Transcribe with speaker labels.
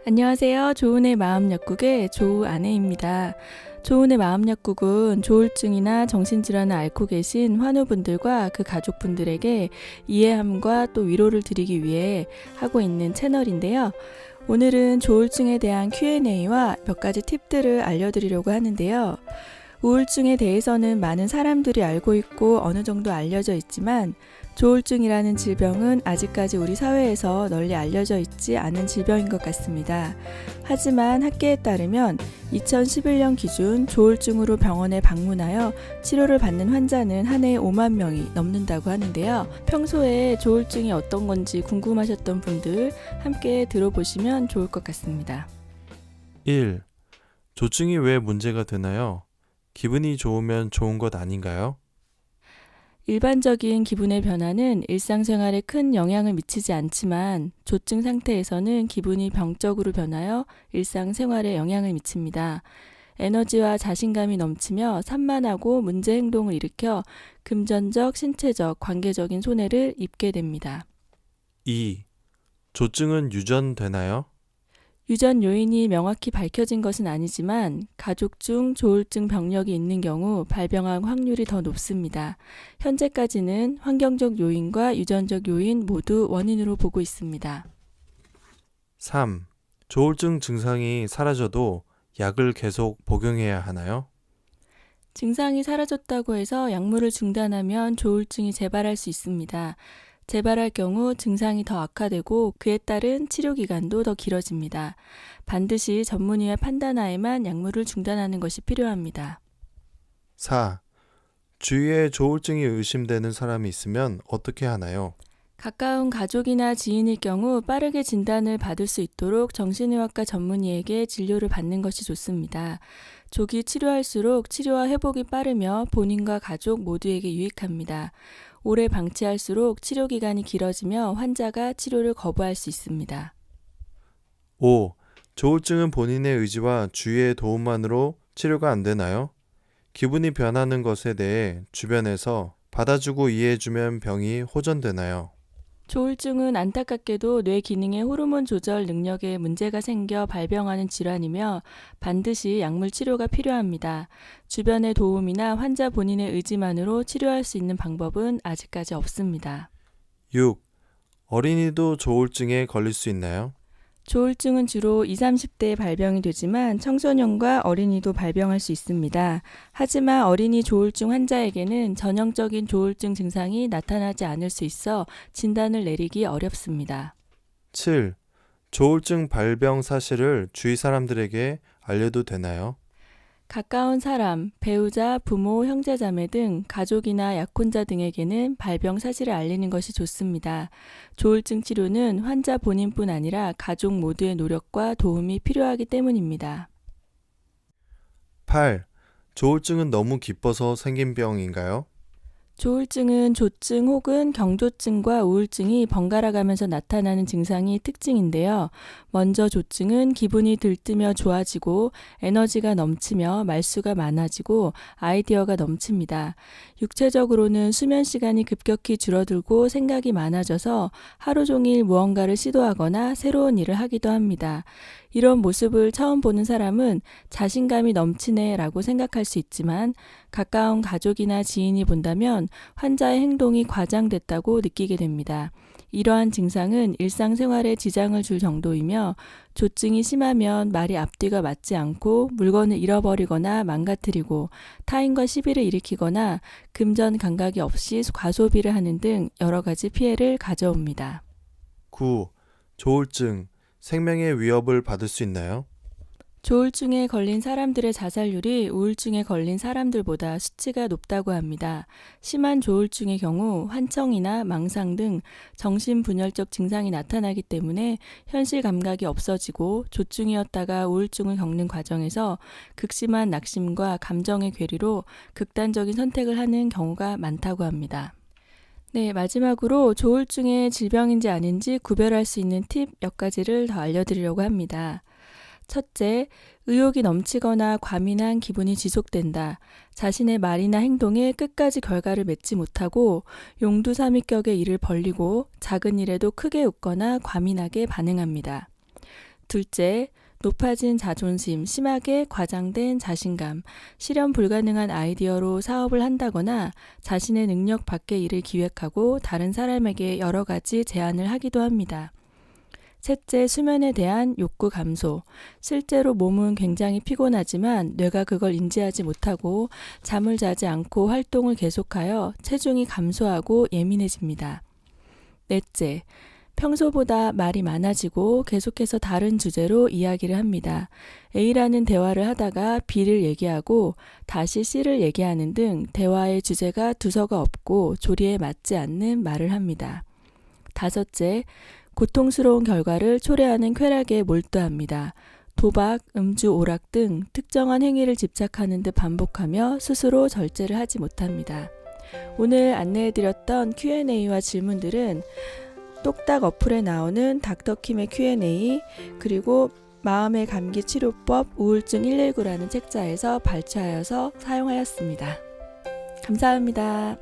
Speaker 1: 안녕하세요. 조은의 마음약국의 조아내입니다. 조은의 마음약국은 조울증이나 정신질환을 앓고 계신 환우분들과 그 가족분들에게 이해함과 또 위로를 드리기 위해 하고 있는 채널인데요. 오늘은 조울증에 대한 Q&A와 몇 가지 팁들을 알려드리려고 하는데요. 우울증에 대해서는 많은 사람들이 알고 있고 어느 정도 알려져 있지만 조울증이라는 질병은 아직까지 우리 사회에서 널리 알려져 있지 않은 질병인 것 같습니다. 하지만 학계에 따르면 2011년 기준 조울증으로 병원에 방문하여 치료를 받는 환자는 한 해에 5만 명이 넘는다고 하는데요. 평소에 조울증이 어떤 건지 궁금하셨던 분들 함께 들어보시면 좋을 것 같습니다.
Speaker 2: 1. 조증이 왜 문제가 되나요? 기분이 좋으면 좋은 것 아닌가요?
Speaker 1: 일반적인 기분의 변화는 일상생활에 큰 영향을 미치지 않지만 조증 상태에서는 기분이 병적으로 변하여 일상생활에 영향을 미칩니다. 에너지와 자신감이 넘치며 산만하고 문제 행동을 일으켜 금전적, 신체적, 관계적인 손해를 입게 됩니다.
Speaker 2: 2. 조증은 유전되나요?
Speaker 1: 유전 요인이 명확히 밝혀진 것은 아니지만 가족 중 조울증 병력이 있는 경우 발병할 확률이 더 높습니다. 현재까지는 환경적 요인과 유전적 요인 모두 원인으로 보고 있습니다.
Speaker 2: 3. 조울증 증상이 사라져도 약을 계속 복용해야 하나요?
Speaker 1: 증상이 사라졌다고 해서 약물을 중단하면 조울증이 재발할 수 있습니다. 재발할 경우 증상이 더 악화되고 그에 따른 치료 기간도 더 길어집니다. 반드시 전문의의 판단하에만 약물을 중단하는 것이 필요합니다.
Speaker 2: 4. 주위에 조울증이 의심되는 사람이 있으면 어떻게 하나요?
Speaker 1: 가까운 가족이나 지인일 경우 빠르게 진단을 받을 수 있도록 정신의학과 전문의에게 진료를 받는 것이 좋습니다. 조기 치료할수록 치료와 회복이 빠르며 본인과 가족 모두에게 유익합니다. 오래 방치할수록 치료 기간이 길어지며 환자가 치료를 거부할 수 있습니다.
Speaker 2: 5. 조울증은 본인의 의지와 주위의 도움만으로 치료가 안 되나요? 기분이 변하는 것에 대해 주변에서 받아주고 이해해주면 병이 호전되나요?
Speaker 1: 조울증은 안타깝게도 뇌 기능의 호르몬 조절 능력에 문제가 생겨 발병하는 질환이며 반드시 약물 치료가 필요합니다. 주변의 도움이나 환자 본인의 의지만으로 치료할 수 있는 방법은 아직까지 없습니다.
Speaker 2: 6. 어린이도 조울증에 걸릴 수 있나요?
Speaker 1: 조울증은 주로 20, 30대에 발병이 되지만 청소년과 어린이도 발병할 수 있습니다. 하지만 어린이 조울증 환자에게는 전형적인 조울증 증상이 나타나지 않을 수 있어 진단을 내리기 어렵습니다.
Speaker 2: 7. 조울증 발병 사실을 주위 사람들에게 알려도 되나요?
Speaker 1: 가까운 사람, 배우자, 부모, 형제자매 등 가족이나 약혼자 등에게는 발병 사실을 알리는 것이 좋습니다. 조울증 치료는 환자 본인뿐 아니라 가족 모두의 노력과 도움이 필요하기 때문입니다.
Speaker 2: 8. 조울증은 너무 기뻐서 생긴 병인가요?
Speaker 1: 조울증은 조증 혹은 경조증과 우울증이 번갈아 가면서 나타나는 증상이 특징인데요. 먼저 조증은 기분이 들뜨며 좋아지고 에너지가 넘치며 말수가 많아지고 아이디어가 넘칩니다. 육체적으로는 수면 시간이 급격히 줄어들고 생각이 많아져서 하루 종일 무언가를 시도하거나 새로운 일을 하기도 합니다. 이런 모습을 처음 보는 사람은 자신감이 넘치네 라고 생각할 수 있지만 가까운 가족이나 지인이 본다면 환자의 행동이 과장됐다고 느끼게 됩니다. 이러한 증상은 일상생활에 지장을 줄 정도이며 조증이 심하면 말이 앞뒤가 맞지 않고 물건을 잃어버리거나 망가뜨리고 타인과 시비를 일으키거나 금전 감각이 없이 과소비를 하는 등 여러 가지 피해를 가져옵니다.
Speaker 2: 9. 조울증, 생명의 위협을 받을 수 있나요?
Speaker 1: 조울증에 걸린 사람들의 자살률이 우울증에 걸린 사람들보다 수치가 높다고 합니다. 심한 조울증의 경우 환청이나 망상 등 정신분열적 증상이 나타나기 때문에 현실 감각이 없어지고 조증이었다가 우울증을 겪는 과정에서 극심한 낙심과 감정의 괴리로 극단적인 선택을 하는 경우가 많다고 합니다. 네, 마지막으로 조울증의 질병인지 아닌지 구별할 수 있는 팁 몇 가지를 더 알려드리려고 합니다. 첫째, 의욕이 넘치거나 과민한 기분이 지속된다. 자신의 말이나 행동에 끝까지 결과를 맺지 못하고 용두사미격의 일을 벌리고 작은 일에도 크게 웃거나 과민하게 반응합니다. 둘째, 높아진 자존심, 심하게 과장된 자신감, 실현 불가능한 아이디어로 사업을 한다거나 자신의 능력 밖의 일을 기획하고 다른 사람에게 여러 가지 제안을 하기도 합니다. 셋째, 수면에 대한 욕구 감소. 실제로 몸은 굉장히 피곤하지만 뇌가 그걸 인지하지 못하고 잠을 자지 않고 활동을 계속하여 체중이 감소하고 예민해집니다. 넷째, 평소보다 말이 많아지고 계속해서 다른 주제로 이야기를 합니다. A라는 대화를 하다가 B를 얘기하고 다시 C를 얘기하는 등 대화의 주제가 두서가 없고 조리에 맞지 않는 말을 합니다. 다섯째, 고통스러운 결과를 초래하는 쾌락에 몰두합니다. 도박, 음주, 오락 등 특정한 행위를 집착하는 듯 반복하며 스스로 절제를 하지 못합니다. 오늘 안내해드렸던 Q&A와 질문들은 똑딱 어플에 나오는 닥터킴의 Q&A 그리고 마음의 감기 치료법 우울증 119라는 책자에서 발췌하여서 사용하였습니다. 감사합니다.